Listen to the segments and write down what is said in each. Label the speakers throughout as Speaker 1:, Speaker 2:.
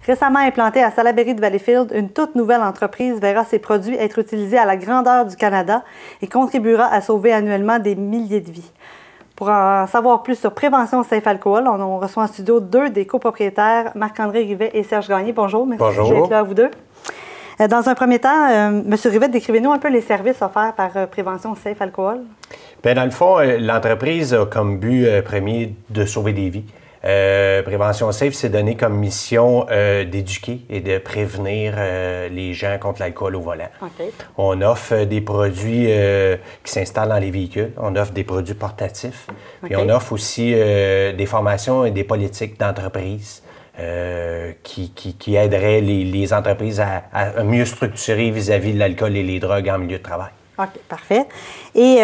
Speaker 1: Récemment implantée à Salaberry de Valleyfield, une toute nouvelle entreprise verra ses produits être utilisés à la grandeur du Canada et contribuera à sauver annuellement des milliers de vies. Pour en savoir plus sur Prévention Safe Alcool, on reçoit en studio deux des copropriétaires, Marc-André Rivet et Serge Gagné. Bonjour, merci d'être là à vous deux. Dans un premier temps, M. Rivet, décrivez-nous un peu les services offerts par Prévention Safe Alcool.
Speaker 2: Bien, dans le fond, l'entreprise a comme but premier de sauver des vies. Prévention Safe s'est donné comme mission d'éduquer et de prévenir les gens contre l'alcool au volant. Okay. On offre des produits qui s'installent dans les véhicules. On offre des produits portatifs. Okay. Puis on offre aussi des formations et des politiques d'entreprise qui aideraient les entreprises à mieux structurer vis-à-vis de l'alcool et les drogues en milieu de travail.
Speaker 1: OK, parfait. Et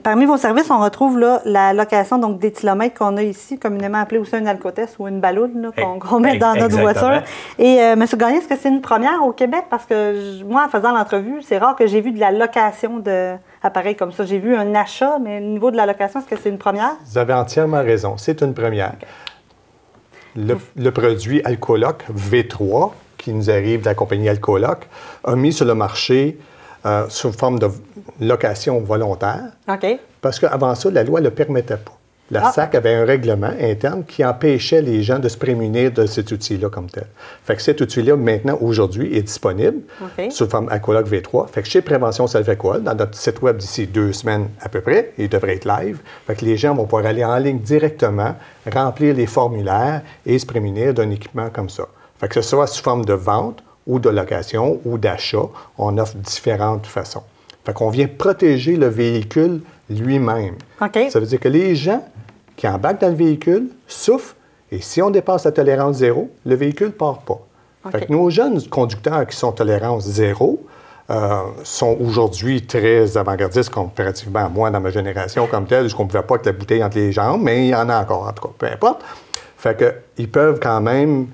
Speaker 1: parmi vos services, on retrouve là, la location donc, d'éthylomètres qu'on a ici, communément appelé aussi un alcotest ou une balloune qu'on met dans notre voiture. Et M. Gagné, est-ce que c'est une première au Québec? Parce que moi, en faisant l'entrevue, c'est rare que j'ai vu de la location d'appareils comme ça. J'ai vu un achat, mais au niveau de la location, est-ce que c'est une première?
Speaker 3: Vous avez entièrement raison. C'est une première. Okay. Le produit Alcoloc V3, qui nous arrive de la compagnie Alcoloc, a mis sur le marché sous forme de location volontaire.
Speaker 1: OK.
Speaker 3: Parce qu'avant ça, la loi ne le permettait pas. La SAC avait un règlement interne qui empêchait les gens de se prémunir de cet outil-là comme tel. Fait que cet outil-là, maintenant, aujourd'hui, est disponible sous forme Alcoloc V3. Fait que chez Prévention Safe Alcool, dans notre site web d'ici 2 semaines à peu près, il devrait être live. Fait que les gens vont pouvoir aller en ligne directement, remplir les formulaires et se prémunir d'un équipement comme ça. Fait que ce soit sous forme de vente ou de location ou d'achat, on offre différentes façons. Fait qu'on vient protéger le véhicule lui-même.
Speaker 1: Okay.
Speaker 3: Ça veut dire que les gens qui embarquent dans le véhicule souffrent et si on dépasse la tolérance zéro, le véhicule ne part pas. Okay. Fait que nos jeunes conducteurs qui sont tolérance zéro sont aujourd'hui très avant-gardistes comparativement à moi dans ma génération comme telle, jusqu'on ne pouvait pas avec la bouteille entre les jambes, mais il y en a encore, en tout cas, peu importe. Fait qu'ils peuvent quand même.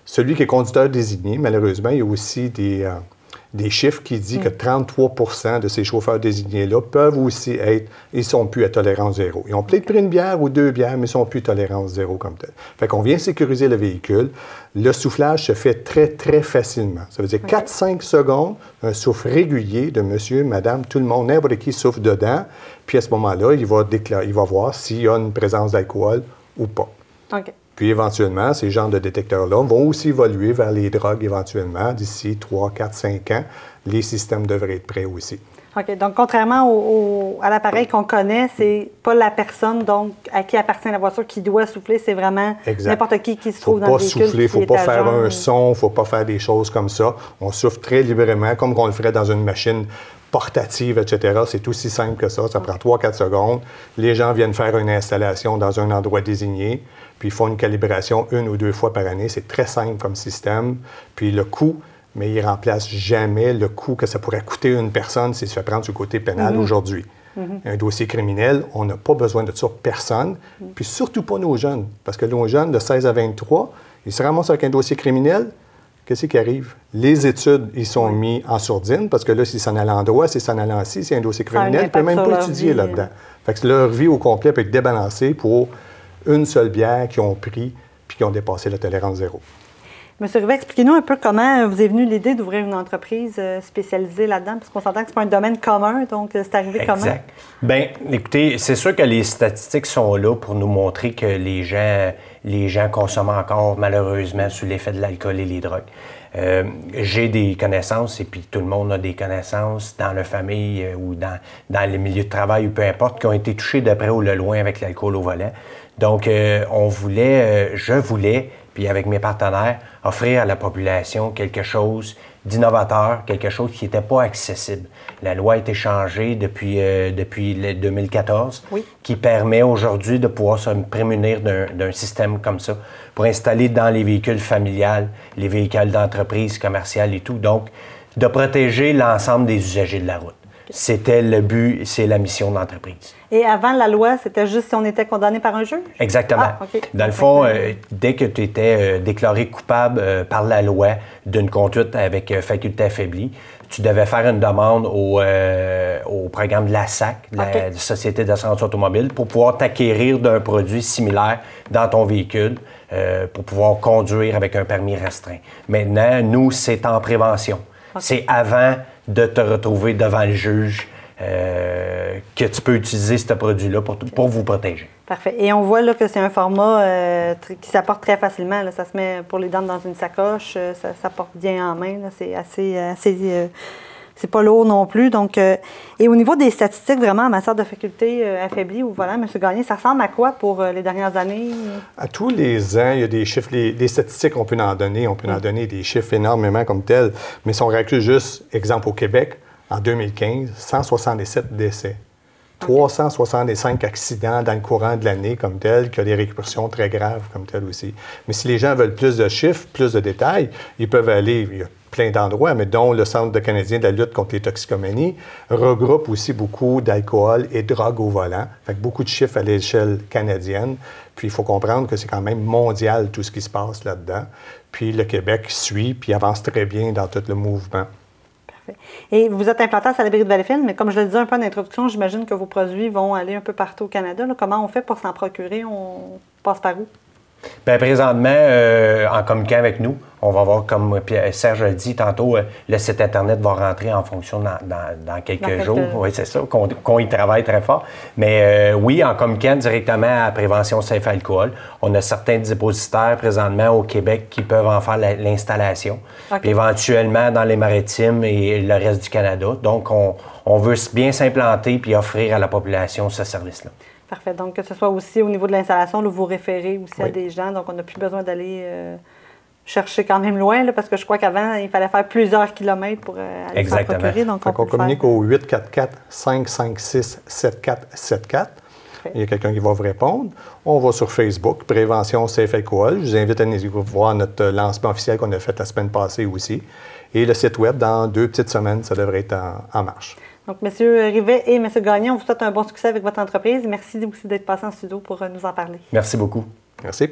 Speaker 3: Celui qui est conducteur désigné, malheureusement, il y a aussi des chiffres qui disent que 33 de ces chauffeurs désignés-là peuvent aussi être, ils ne sont plus à tolérance zéro. Ils ont peut-être pris une bière ou 2 bières, mais ils ne sont plus à tolérance zéro comme tel. Fait qu'on vient sécuriser le véhicule. Le soufflage se fait très, très facilement. Ça veut dire 4-5 secondes, un souffle régulier de monsieur, madame, tout le monde, n'importe qui souffle dedans. Puis à ce moment-là, il va voir s'il y a une présence d'alcool ou pas.
Speaker 1: OK.
Speaker 3: Puis éventuellement, ces genres de détecteurs-là vont aussi évoluer vers les drogues éventuellement. D'ici 3, 4, 5 ans, les systèmes devraient être prêts aussi.
Speaker 1: OK. Donc, contrairement à l'appareil qu'on connaît, c'est pas la personne donc, à qui appartient la voiture qui doit souffler, c'est vraiment n'importe qui se trouve dans le véhicule.
Speaker 3: Il ne faut pas faire un son, il ne faut pas faire des choses comme ça. On souffle très librement, comme on le ferait dans une machine portative, etc. C'est aussi simple que ça. Ça prend 3-4 secondes. Les gens viennent faire une installation dans un endroit désigné, puis ils font une calibration 1 ou 2 fois par année. C'est très simple comme système. Puis le coût, mais il ne remplace jamais le coût que ça pourrait coûter une personne s'il se fait prendre du côté pénal aujourd'hui. Un dossier criminel, on n'a pas besoin de ça personne, puis surtout pas nos jeunes. Parce que nos jeunes de 16 à 23, ils se ramassent avec un dossier criminel. Qu'est-ce qui arrive? Les études, ils sont mis en sourdine, parce que là, s'ils s'en allent en droit, s'ils s'en allent en ci, c'est un dossier criminel, ils ne peuvent même pas étudier là-dedans. Fait que leur vie au complet peut être débalancée pour une seule bière qu'ils ont pris puis qui ont dépassé la tolérance zéro.
Speaker 1: Monsieur Rivet, expliquez-nous un peu comment vous est venue l'idée d'ouvrir une entreprise spécialisée là-dedans, parce qu'on s'entend que ce n'est pas un domaine commun, donc c'est arrivé comment?
Speaker 2: Exact. Bien, écoutez, c'est sûr que les statistiques sont là pour nous montrer que les gens consomment encore, malheureusement, sous l'effet de l'alcool et les drogues. J'ai des connaissances, et puis tout le monde a des connaissances dans la famille ou dans les milieux de travail ou peu importe, qui ont été touchés de près ou de loin avec l'alcool au volant. Donc, je voulais, puis avec mes partenaires, offrir à la population quelque chose d'innovateur, quelque chose qui n'était pas accessible. La loi a été changée depuis 2014, qui permet aujourd'hui de pouvoir se prémunir d'un système comme ça pour installer dans les véhicules familiales, les véhicules d'entreprise, commerciales et tout. Donc, de protéger l'ensemble des usagers de la route. C'était le but, c'est la mission de l'entreprise.
Speaker 1: Et avant la loi, c'était juste si on était condamné par un juge?
Speaker 2: Exactement. Dans le fond, dès que tu étais déclaré coupable par la loi d'une conduite avec faculté affaiblie, tu devais faire une demande au programme de la SAC, la Société d'assurance automobile, pour pouvoir t'acquérir d'un produit similaire dans ton véhicule pour pouvoir conduire avec un permis restreint. Maintenant, nous, c'est en prévention. Okay. C'est avant de te retrouver devant le juge que tu peux utiliser ce produit-là pour vous protéger.
Speaker 1: Parfait. Et on voit là, que c'est un format qui s'apporte très facilement. Là. Ça se met pour les dames dans une sacoche, ça porte bien en main. C'est assez c'est pas lourd non plus. Donc, et au niveau des statistiques, vraiment, en matière de faculté affaiblie au volant, M. Gagné, ça ressemble à quoi pour les dernières années?
Speaker 3: À tous les ans, il y a des chiffres. Les statistiques, on peut en donner. On peut en donner des chiffres énormément comme tels. Mais si on recule juste, exemple, au Québec, en 2015, 167 décès. 365 accidents dans le courant de l'année comme tel, qui a des répercussions très graves comme tel aussi. Mais si les gens veulent plus de chiffres, plus de détails, ils peuvent aller, il y a plein d'endroits, mais dont le Centre canadien de la lutte contre les toxicomanies regroupe aussi beaucoup d'alcool et de drogue au volant. Fait que beaucoup de chiffres à l'échelle canadienne. Puis il faut comprendre que c'est quand même mondial tout ce qui se passe là-dedans. Puis le Québec suit, puis avance très bien dans tout le mouvement.
Speaker 1: Et vous êtes implanté à Salaberry-de-Valleyfield, mais comme je le disais un peu en introduction, j'imagine que vos produits vont aller un peu partout au Canada. Là. Comment on fait pour s'en procurer? On passe par où?
Speaker 2: Bien, présentement, en communiquant avec nous, on va voir, comme Serge a dit tantôt, le site Internet va rentrer en fonction dans quelques jours. Oui, c'est ça, qu'on y travaille très fort. Mais oui, en communiquant directement à Prévention Safe Alcool, on a certains dépositaires présentement au Québec qui peuvent en faire l'installation. Okay. Éventuellement dans les Maritimes et le reste du Canada. Donc, on veut bien s'implanter puis offrir à la population ce service-là.
Speaker 1: Parfait. Donc, que ce soit aussi au niveau de l'installation, vous référez aussi à des gens. Donc, on n'a plus besoin d'aller chercher quand même loin, là, parce que je crois qu'avant, il fallait faire plusieurs kilomètres pour aller s'en procurer. Donc,
Speaker 3: on communique au 844-556-7474. Il y a quelqu'un qui va vous répondre. On va sur Facebook, Prévention Safe Alcool. Je vous invite à voir notre lancement officiel qu'on a fait la semaine passée aussi. Et le site web, dans 2 petites semaines, ça devrait être en marche.
Speaker 1: Donc, M. Rivet et M. Gagné, on vous souhaite un bon succès avec votre entreprise. Merci aussi d'être passé en studio pour nous en parler.
Speaker 2: Merci beaucoup.
Speaker 3: Merci.